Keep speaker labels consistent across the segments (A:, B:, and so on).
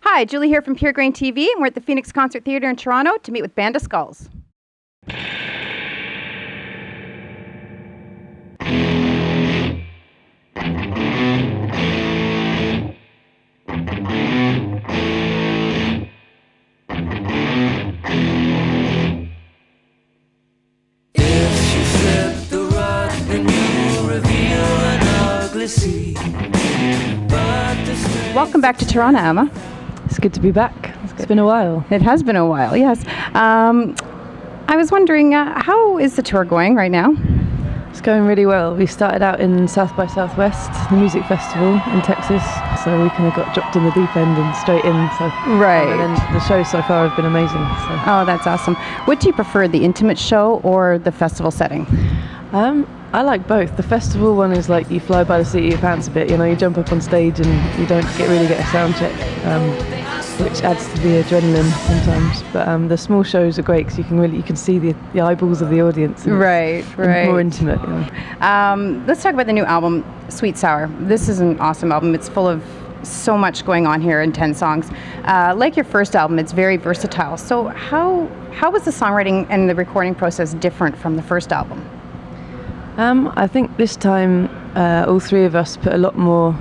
A: Hi, Julie here from Pure Grain TV, and we're at the Phoenix Concert Theatre in Toronto to meet with Band of Skulls. Welcome back to Toronto, Emma.
B: It's good to be back. It's been a while.
A: It has been a while, yes. I was wondering, how is the tour going right now?
B: It's going really well. We started out in South by Southwest, the music festival in Texas, so we kind of got dropped in the deep end and straight in. So
A: right.
B: And then the shows so far have been amazing. So.
A: Oh, that's awesome. What do you prefer, the intimate show or the festival setting?
B: I like both. The festival one is like you fly by the seat of your pants a bit. You know, you jump up on stage and you don't really get a sound check, which adds to the adrenaline sometimes. But the small shows are great because you can see the eyeballs of the audience.
A: Right.
B: More intimate. You know.
A: Let's talk about the new album, Sweet Sour. This is an awesome album. It's full of so much going on here in 10 songs. Like your first album, it's very versatile. So how was the songwriting and the recording process different from the first album?
B: I think this time all three of us put a lot more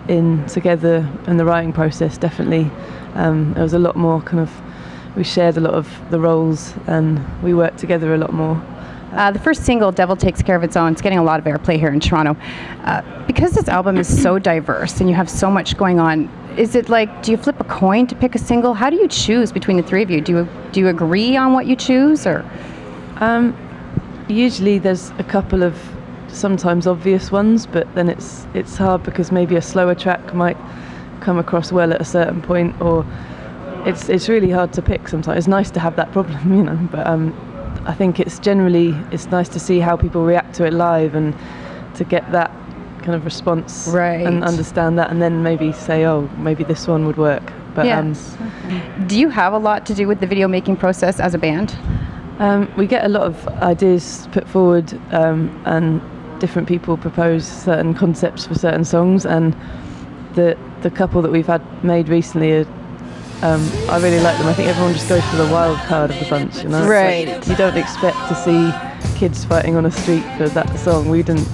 B: in together in the writing process, definitely. There was a lot more we shared a lot of the roles and we worked together a lot more.
A: The first single, Devil Takes Care of Its Own, it's getting a lot of airplay here in Toronto. Because this album is so diverse and you have so much going on, is it like, do you flip a coin to pick a single? How do you choose between the three of you? Do you agree on what you choose, or?
B: Usually there's a couple of sometimes obvious ones, but then it's hard because maybe a slower track might come across well at a certain point, or it's really hard to pick sometimes. It's nice to have that problem, you know, but I think it's nice to see how people react to it live and to get that kind of response,
A: right,
B: and understand that, and then maybe say, oh, maybe this one would work. But
A: yes. Do you have a lot to do with the video making process as a band?
B: We get a lot of ideas put forward, and different people propose certain concepts for certain songs, and the couple that we've had made recently I really like them. I think everyone just goes for the wild card of the bunch, you know?
A: Right.
B: Like, you don't expect to see kids fighting on a street for that song. We didn't,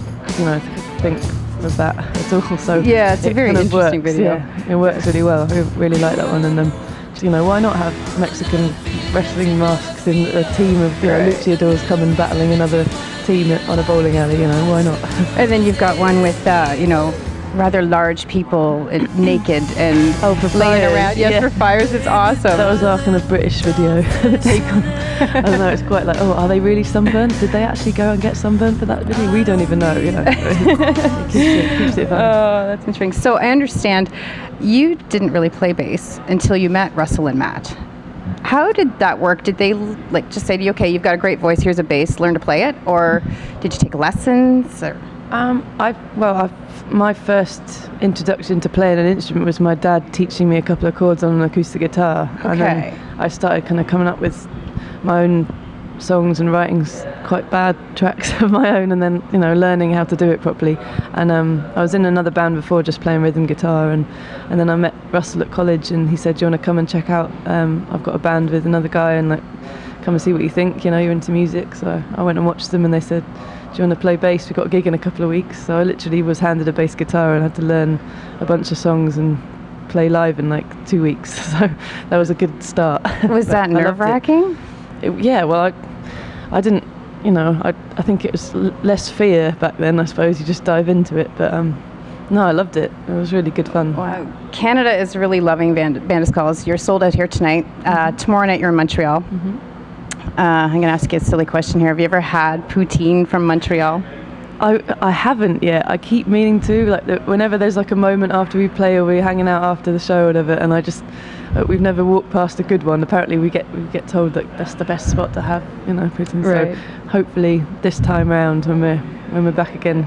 B: think of that at all. So
A: yeah, it's a very interesting video.
B: Yeah, it works really well. We really like that one, and why not have Mexican wrestling masks in a team of luchadors come and battling another team on a bowling alley? Why not?
A: And then you've got one with rather large people naked and laying around. Yes, for fires. It's awesome.
B: That was our kind of British video take on. I don't know. It's quite like, are they really sunburned? Did they actually go and get sunburned for that video? We don't even know. It keeps it fun.
A: Oh, that's interesting. So I understand you didn't really play bass until you met Russell and Matt. How did that work? Did they just say to you, okay, you've got a great voice, here's a bass, learn to play it? Or did you take lessons? Or?
B: My first introduction to playing an instrument was my dad teaching me a couple of chords on an acoustic guitar. Okay. And then I started kind of coming up with my own songs and writing quite bad tracks of my own, and then learning how to do it properly. And I was in another band before, just playing rhythm guitar, and then I met Russell at college, and he said, do you want to come and check out, I've got a band with another guy, and come and see what you think, you're into music. So I went and watched them, and they said, do you want to play bass? We've got a gig in a couple of weeks. So I literally was handed a bass guitar and had to learn a bunch of songs and play live in 2 weeks. So that was a good start.
A: Was that nerve-wracking?
B: Yeah, well, I didn't, I think it was less fear back then, I suppose. You just dive into it. But no, I loved it. It was really good fun.
A: Wow. Canada is really loving Band of Skulls. You're sold out here tonight. Tomorrow night you're in Montreal. Mm-hmm. I'm going to ask you a silly question here. Have you ever had poutine from Montreal?
B: I haven't yet. I keep meaning to. Whenever there's a moment after we play or we're hanging out after the show or whatever, and we've never walked past a good one. Apparently we get told that that's the best spot to have poutine.
A: Right.
B: So hopefully this time round when we're back again,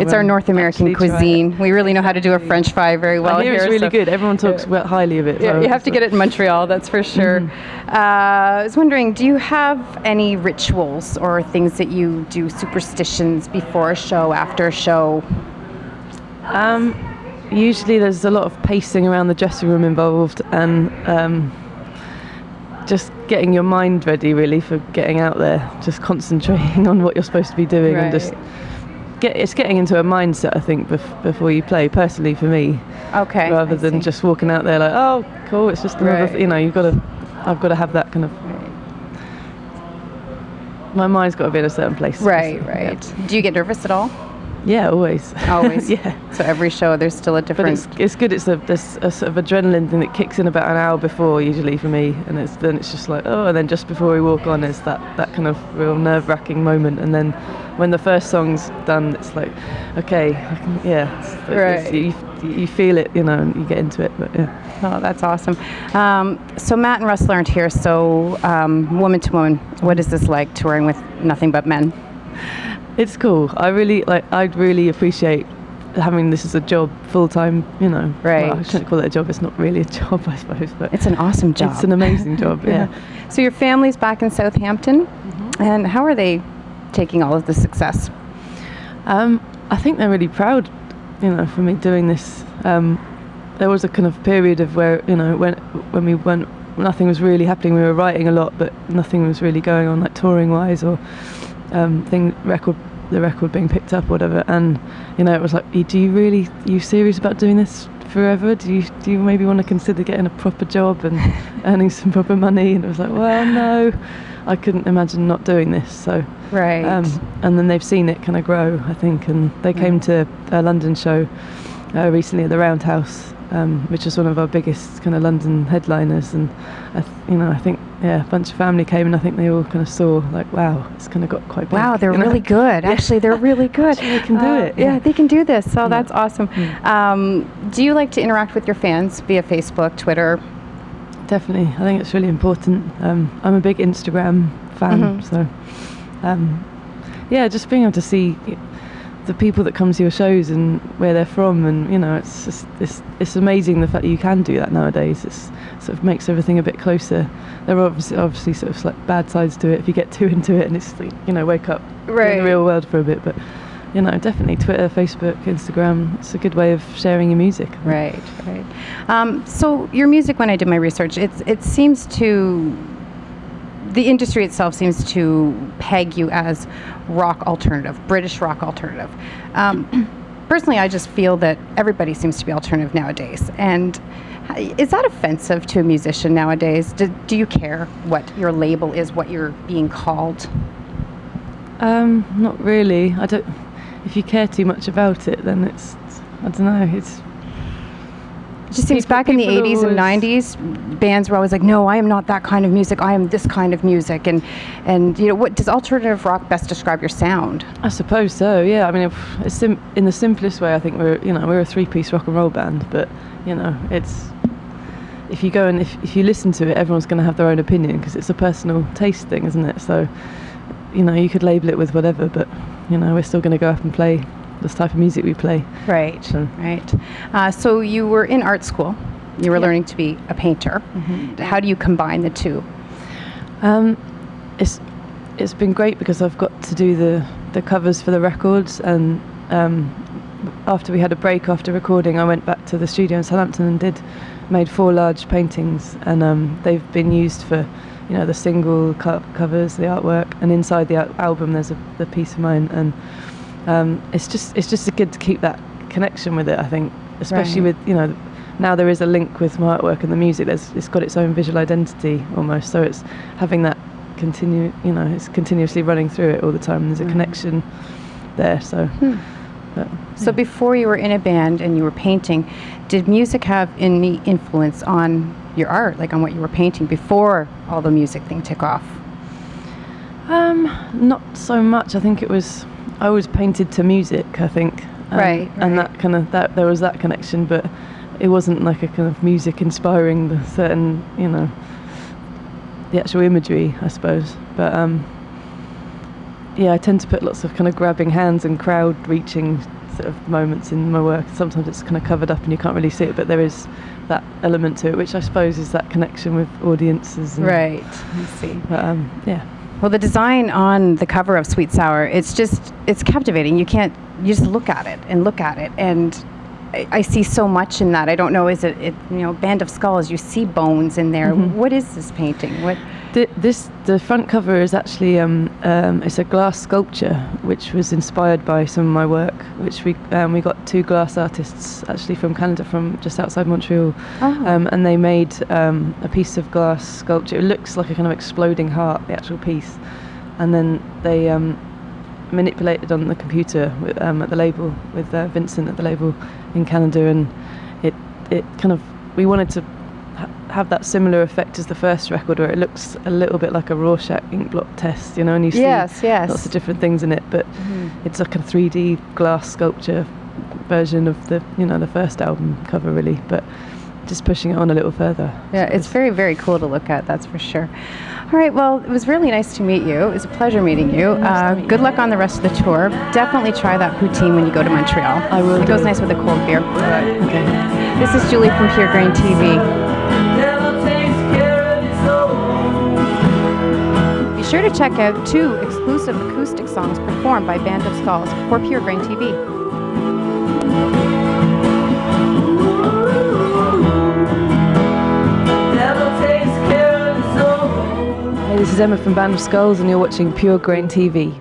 A: it's our North American cuisine. We really know how to do a French fry very well.
B: I hear
A: here,
B: it's really good. Everyone talks highly of it.
A: Yeah, you have to get it in Montreal, that's for sure. Mm-hmm. I was wondering, do you have any rituals or things that you do, superstitions before a show, after a show?
B: usually there's a lot of pacing around the dressing room involved, and just getting your mind ready really for getting out there, just concentrating on what you're supposed to be doing, and just it's getting into a mindset, I think, before you play, personally for me.
A: Okay.
B: Rather than just walking out there like, oh cool, it's just another you know, I've got to have that kind of my mind's got to be in a certain place.
A: Right.
B: Yeah.
A: Do you get nervous at all?
B: Yeah, always. Yeah.
A: So every show there's still a different...
B: But it's good. There's a sort of adrenaline thing that kicks in about an hour before, usually for me, and then it's just like, oh, and then just before we walk on is that kind of real nerve-wracking moment, and then when the first song's done, it's like, okay, you feel it, you know, and you get into it. But yeah.
A: Oh, that's awesome. So Matt and Russell aren't here, so woman to woman, what is this like, touring with nothing but men?
B: It's cool. I'd really appreciate having this as a job, full-time, you know.
A: Right.
B: Well, I shouldn't call it a job. It's not really a job, I suppose. But
A: it's an awesome job.
B: It's an amazing job, yeah.
A: So your family's back in Southampton, and how are they taking all of the success?
B: I think they're really proud, you know, for me doing this. There was a kind of period of where, you know, when we went, nothing was really happening. We were writing a lot, but nothing was really going on, like touring-wise or the record being picked up or whatever. And you know, it was like, are you serious about doing this forever? Do you maybe want to consider getting a proper job and earning some proper money? And it was like, well, no, I couldn't imagine not doing this. So
A: right.
B: And then they've seen it kind of grow, I think, and they came to a London show recently at the Roundhouse, which is one of our biggest kind of London headliners, and I think a bunch of family came, and I think they all kind of saw like, wow, it's kind of got quite big.
A: Wow, they're really good. Actually, they're really good.
B: They can do it.
A: Yeah, they can do this. So that's awesome. Do you like to interact with your fans via Facebook, Twitter?
B: Definitely. I think it's really important. I'm a big Instagram fan, so just being able to see the people that come to your shows and where they're from, and you know, it's just it's amazing the fact that you can do that nowadays. It's sort of makes everything a bit closer. There are obviously sort of like bad sides to it if you get too into it, and it's like, you know, wake up in the real world for a bit. But you know, definitely Twitter, Facebook, Instagram, it's a good way of sharing your music.
A: Right. So your music, when I did my research, it seems to, the industry itself seems to peg you as rock alternative, British rock alternative. Personally, I just feel that everybody seems to be alternative nowadays. And is that offensive to a musician nowadays? Do you care what your label is, what you're being called?
B: Not really. I don't. If you care too much about it, then I don't know. It
A: just seems back in the 80s and 90s, bands were always like, no, I am not that kind of music, I am this kind of music. And you know, what does alternative rock best describe your sound?
B: I suppose so, yeah. I mean, in the simplest way, I think we're a three-piece rock and roll band, but you know, it's, if you go and if you listen to it, everyone's going to have their own opinion, because it's a personal taste thing, isn't it? So, you know, you could label it with whatever, but you know, we're still going to go up and play this type of music we play. Right.
A: So you were in art school. You were learning to be a painter. How do you combine the two?
B: It's been great because I've got to do the covers for the records, and after we had a break after recording, I went back to the studio in Southampton and made 4 large paintings, and they've been used for, you know, the single covers, the artwork, and inside the album there's the piece of mine, and it's just good to keep that connection with it, I think, especially with, you know, now there is a link with my artwork and the music. It's got its own visual identity almost, so it's having that it's continuously running through it all the time. There's a connection there, so.
A: So before you were in a band and you were painting, did music have any influence on your art, like on what you were painting before all the music thing took off?
B: Not so much. I think I always painted to music, I think. And that kind of, there was that connection, but it wasn't like a kind of music inspiring the certain, you know, the actual imagery, I suppose. But I tend to put lots of kind of grabbing hands and crowd reaching sort of moments in my work. Sometimes it's kind of covered up and you can't really see it, but there is that element to it, which I suppose is that connection with audiences.
A: Right, I see.
B: But
A: Well, the design on the cover of Sweet Sour, it's captivating. You just look at it, and I see so much in that. I don't know, is it Band of Skulls, you see bones in there. What is this painting? What?
B: The front cover is actually it's a glass sculpture which was inspired by some of my work, which we got two glass artists actually from Canada, from just outside Montreal, and they made a piece of glass sculpture. It looks like a kind of exploding heart, the actual piece, and then they manipulated on the computer at the label with Vincent at the label in Canada, and it kind of, we wanted to have that similar effect as the first record, where it looks a little bit like a Rorschach ink blot test, and you see lots of different things in it, but it's like a 3D glass sculpture version of the the first album cover, really, but just pushing it on a little further.
A: Yeah, it's very, very cool to look at, that's for sure. All right, well, it was really nice to meet you. It was a pleasure meeting you. Good luck on the rest of the tour. Definitely try that poutine when you go to Montreal.
B: I will.
A: It goes nice with a cold beer.
B: All right, okay.
A: This is Julie from Pure Grain TV. Be sure to check out 2 exclusive acoustic songs performed by Band of Skulls for Pure Grain TV.
B: Hey, this is Emma from Band of Skulls, and you're watching Pure Grain TV.